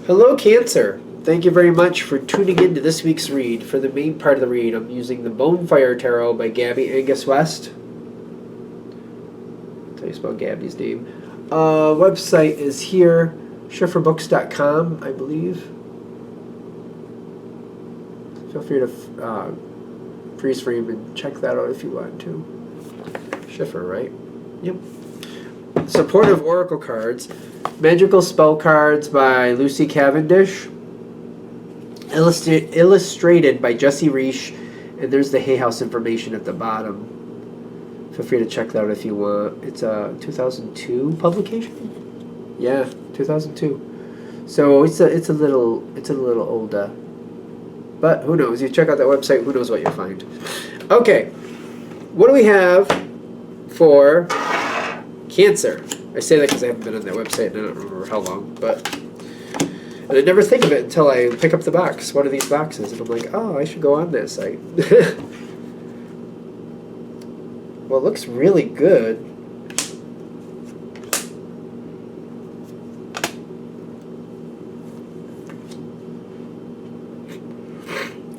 Hello, Cancer. Thank you very much for tuning in to this week's read. For the main part of the read, I'm using the Bonefire Tarot by Gabby Angus West. That's how you spell Gabby's name. Website is here, schifferbooks.com, I believe. Feel free to freeze frame and check that out if you want to. Schiffer, right? Yep. Supportive Oracle cards. Magical Spell Cards by Lucy Cavendish. Illustrated by Jesse Reish. And there's the Hay House information at the bottom. Feel free to check that out if you want. It's a 2002 publication? Yeah, 2002. So it's a little older. But who knows? You check out that website, who knows what you'll find. Okay. What do we have for Cancer? I say that because I haven't been on that website and I don't remember how long, and I never think of it until I pick up the box. One of these boxes, and I'm like, oh, I should go on that site. Well, it looks really good.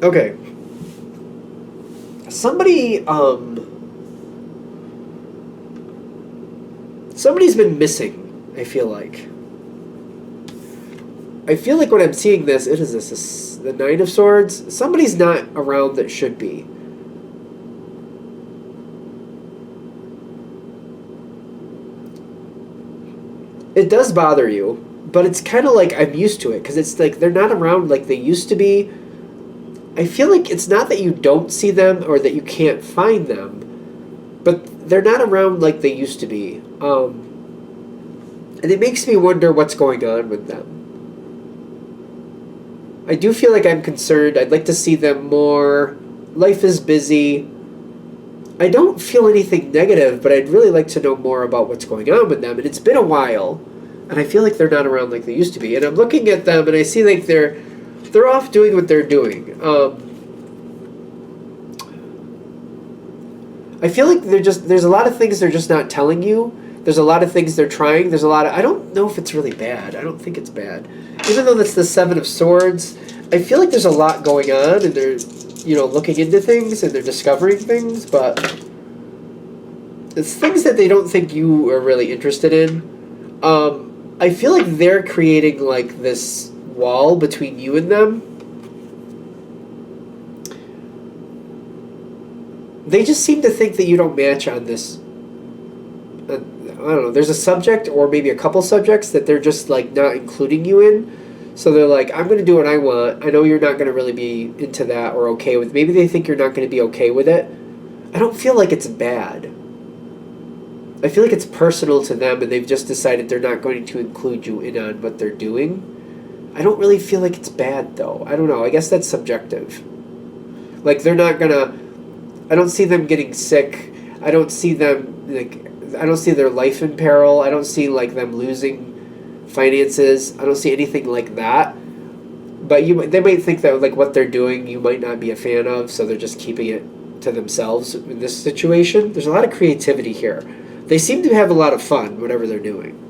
Okay. Somebody's been missing, I feel like. I feel like when I'm seeing this, the Nine of Swords. Somebody's not around that should be. It does bother you, but it's kind of like I'm used to it, because it's like they're not around like they used to be. I feel like it's not that you don't see them or that you can't find them, but they're not around like they used to be. And it makes me wonder what's going on with them. I do feel like I'm concerned. I'd like to see them more. Life is busy. I don't feel anything negative, but I'd really like to know more about what's going on with them. And it's been a while, and I feel like they're not around like they used to be. And I'm looking at them, and I see like they're off doing what they're doing. I feel like there's a lot of things they're just not telling you. There's a lot of things they're trying. There's a lot of, I don't know if it's really bad. I don't think it's bad. Even though that's the Seven of Swords, I feel like there's a lot going on, and they're, looking into things, and they're discovering things, but it's things that they don't think you are really interested in. I feel like they're creating like this wall between you and them. They just seem to think that you don't match on this. I don't know. There's a subject or maybe a couple subjects that they're just like not including you in. So they're like, I'm going to do what I want. I know you're not going to really be into that or okay with. Maybe they think you're not going to be okay with it. I don't feel like it's bad. I feel like it's personal to them, and they've just decided they're not going to include you in on what they're doing. I don't really feel like it's bad, though. I don't know. I guess that's subjective. Like, they're not going to... I don't see them getting sick. I don't see them, like... I don't see their life in peril. I don't see, like, them losing finances. I don't see anything like that. But they might think that, like, what they're doing you might not be a fan of, so they're just keeping it to themselves in this situation. There's a lot of creativity here. They seem to have a lot of fun, whatever they're doing.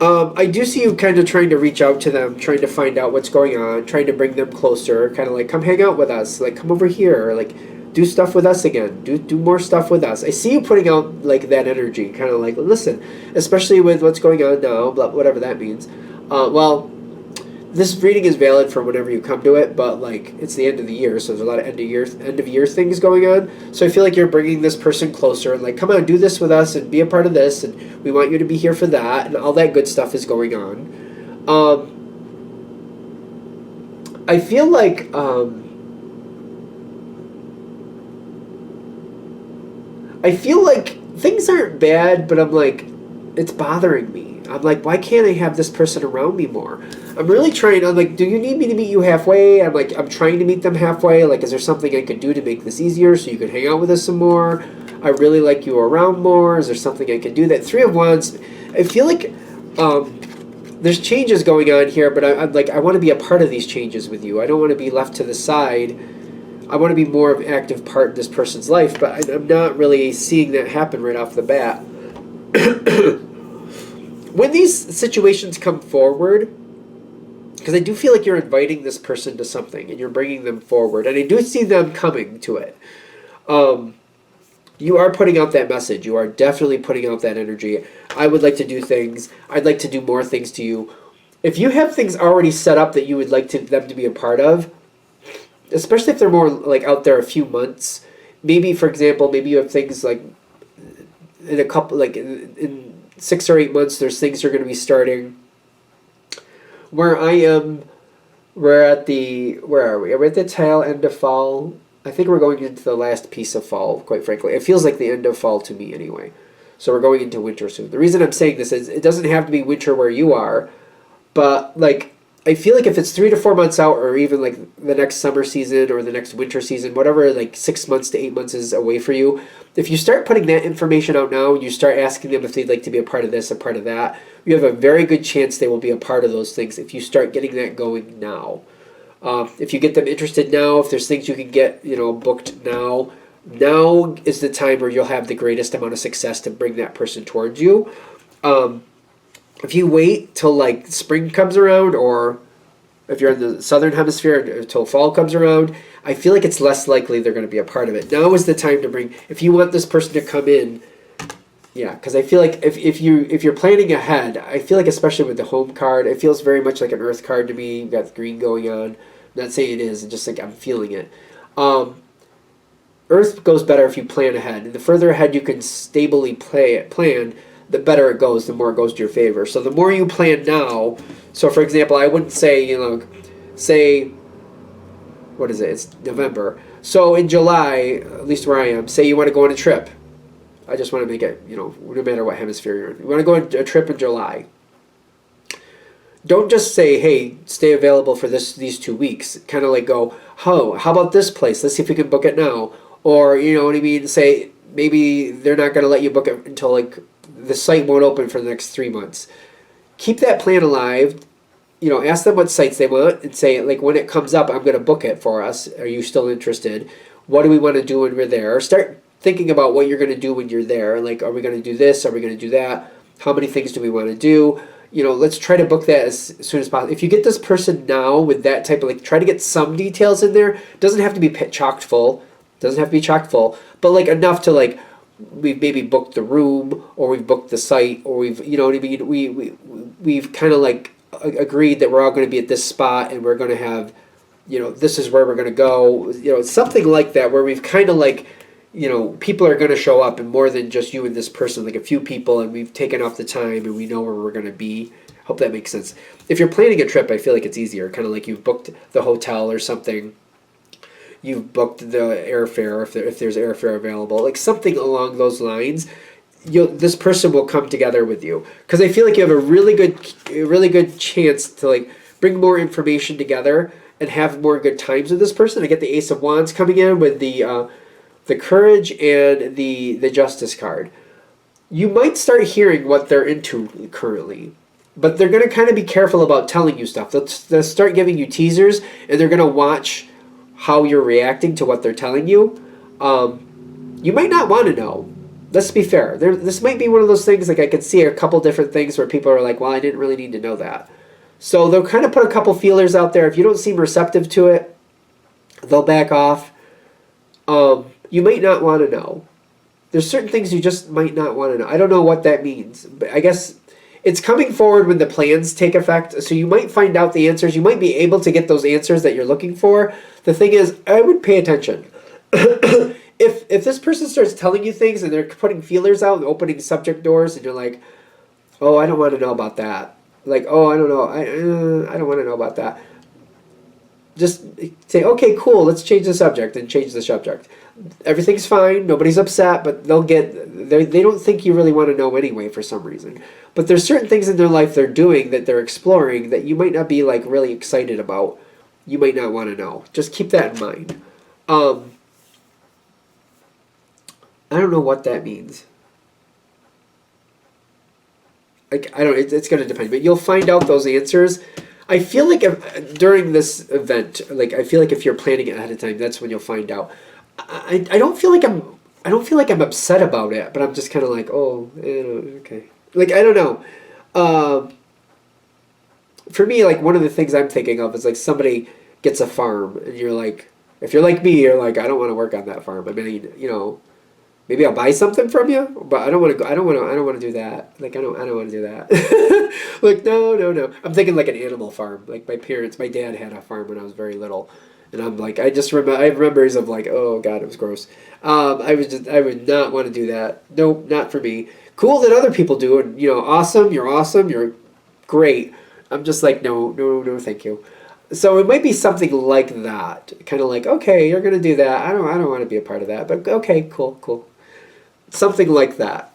I do see you kind of trying to reach out to them, trying to find out what's going on, trying to bring them closer, kind of like, come hang out with us, like, come over here, like, do stuff with us again, do more stuff with us. I see you putting out, like, that energy, kind of like, listen, especially with what's going on now, blah, whatever that means. Well, this reading is valid for whenever you come to it, but, like, it's the end of the year, so there's a lot of end of year things going on. So I feel like you're bringing this person closer and, like, come on, do this with us and be a part of this, and we want you to be here for that, and all that good stuff is going on. I feel like, things aren't bad, but I'm like, it's bothering me. I'm like, why can't I have this person around me more? I'm really trying. I'm like, do you need me to meet you halfway? I'm like, I'm trying to meet them halfway. Like, is there something I could do to make this easier so you could hang out with us some more? I really like you around more. Is there something I could do? That Three of Wands, I feel like there's changes going on here, but I'm like, I want to be a part of these changes with you. I don't want to be left to the side. I want to be more of an active part in this person's life, but I'm not really seeing that happen right off the bat. when these situations come forward, because I do feel like you're inviting this person to something and you're bringing them forward, and I do see them coming to it. You are putting out that message. You are definitely putting out that energy. I would like to do things. I'd like to do more things to you. If you have things already set up that you would like them to be a part of, especially if they're more like out there a few months, maybe for example, maybe you have things like in a couple, like in 6 or 8 months, there's things you're going to be starting. Where I am, where are we? We're at the tail end of fall. I think we're going into the last piece of fall, quite frankly. It feels like the end of fall to me anyway. So we're going into winter soon. The reason I'm saying this is it doesn't have to be winter where you are, but like I feel like if it's 3 to 4 months out, or even like the next summer season or the next winter season, whatever, like 6 months to 8 months is away for you, if you start putting that information out now and you start asking them if they'd like to be a part of this, a part of that, you have a very good chance they will be a part of those things if you start getting that going now. If you get them interested now, if there's things you can get, booked now, now is the time where you'll have the greatest amount of success to bring that person towards you. If you wait till like spring comes around, or if you're in the southern hemisphere until fall comes around, I feel like it's less likely they're going to be a part of it. Now is the time to bring, if you want this person to come in, yeah, because I feel like if you're planning ahead, I feel like especially with the home card, it feels very much like an earth card to me. You've got the green going on. I'm not saying it is, just like I'm feeling it. Earth goes better if you plan ahead, and the further ahead you can stably plan, the better it goes, the more it goes to your favor. So the more you plan now, so for example, I wouldn't say, say, what is it? It's November. So in July, at least where I am, say you want to go on a trip. I just want to make it, no matter what hemisphere you're in. You want to go on a trip in July. Don't just say, hey, stay available for these 2 weeks. Kind of like go, how about this place? Let's see if we can book it now. Or, you know what I mean? Say, maybe they're not going to let you book it until, like, the site won't open for the next 3 months. Keep that plan alive. Ask them what sites they want and say, like, when it comes up, I'm going to book it for us. Are you still interested? What do we want to do when we're there? Start thinking about what you're going to do when you're there. Like, are we going to do this? Are we going to do that? How many things do we want to do? Let's try to book that as soon as possible. If you get this person now with that type of, like, try to get some details in there. It doesn't have to be chock full. Doesn't have to be chock full. But, like, enough to, like, we've maybe booked the room, or we've booked the site, or we've, you know what I mean? We've kind of, like, agreed that we're all going to be at this spot, and we're going to have, this is where we're going to go. Something like that, where we've kind of, like, people are going to show up, and more than just you and this person, like a few people, and we've taken off the time and we know where we're going to be. Hope that makes sense. If you're planning a trip, I feel like it's easier. Kind of like you've booked the hotel or something. You've booked the airfare if there's airfare available. Like something along those lines. This person will come together with you. Because I feel like you have a really good chance to like bring more information together and have more good times with this person. I get the Ace of Wands coming in with the Courage and the Justice card. You might start hearing what they're into currently, but they're going to kind of be careful about telling you stuff. They'll start giving you teasers, and they're going to watch how you're reacting to what they're telling you. You might not want to know. Let's be fair. This might be one of those things, like I could see a couple different things where people are like, well, I didn't really need to know that. So they'll kind of put a couple feelers out there. If you don't seem receptive to it, they'll back off. You might not want to know. There's certain things you just might not want to know. I don't know what that means, but I guess it's coming forward when the plans take effect. So you might find out the answers. You might be able to get those answers that you're looking for. The thing is, I would pay attention. If this person starts telling you things and they're putting feelers out and opening subject doors, and you're like, oh, I don't want to know about that. Like, oh, I don't know. I don't want to know about that. Just say, okay, cool, let's change the subject, and change the subject. Everything's fine, nobody's upset, but they don't think you really want to know anyway for some reason. But there's certain things in their life they're doing that they're exploring that you might not be like really excited about. You might not want to know. Just keep that in mind. I don't know what that means. Like, I don't. It's going to depend, but you'll find out those answers. I feel like during this event, like I feel like if you're planning it ahead of time, that's when you'll find out. I don't feel like I'm upset about it, but I'm just kind of like, oh, okay. Like, I don't know. Um, for me, like one of the things I'm thinking of is like somebody gets a farm, and you're like, if you're like me, you're like, I don't want to work on that farm. I mean, maybe I'll buy something from you, but I don't want to go. I don't want to do that. Like I don't want to do that. Like no, no, no. I'm thinking like an animal farm. Like my dad had a farm when I was very little, and I'm like, I just remember. I have memories of like, oh god, it was gross. I would not want to do that. Nope, not for me. Cool that other people do, and awesome. You're awesome. You're great. I'm just like, no, no, no, thank you. So it might be something like that, kind of like, okay, you're gonna do that. I don't want to be a part of that, but okay, cool, cool. Something like that.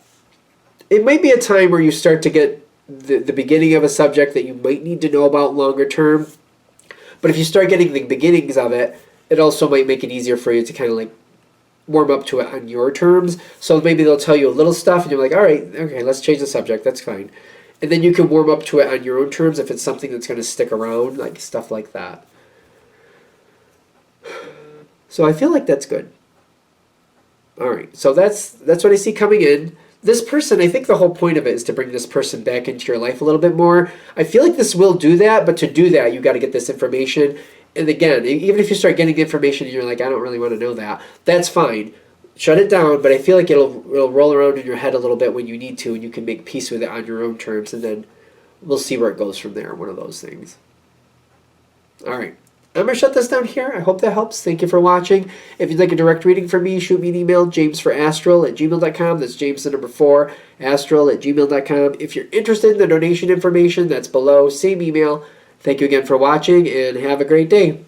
It might be a time where you start to get the beginning of a subject that you might need to know about longer term. But if you start getting the beginnings of it, it also might make it easier for you to kind of like warm up to it on your terms. So maybe they'll tell you a little stuff and you're like, all right, okay, let's change the subject. That's fine. And then you can warm up to it on your own terms if it's something that's going to stick around, like stuff like that. So I feel like that's good. All right, so that's what I see coming in. This person, I think the whole point of it is to bring this person back into your life a little bit more. I feel like this will do that, but to do that, you got to get this information. And again, even if you start getting the information and you're like, I don't really want to know that, that's fine. Shut it down, but I feel like it'll roll around in your head a little bit when you need to, and you can make peace with it on your own terms, and then we'll see where it goes from there, one of those things. All right. I'm going to shut this down here. I hope that helps. Thank you for watching. If you'd like a direct reading from me, shoot me an email, jamesforastral@gmail.com. That's James the number 4, astral@gmail.com. If you're interested in the donation information, that's below. Same email. Thank you again for watching, and have a great day.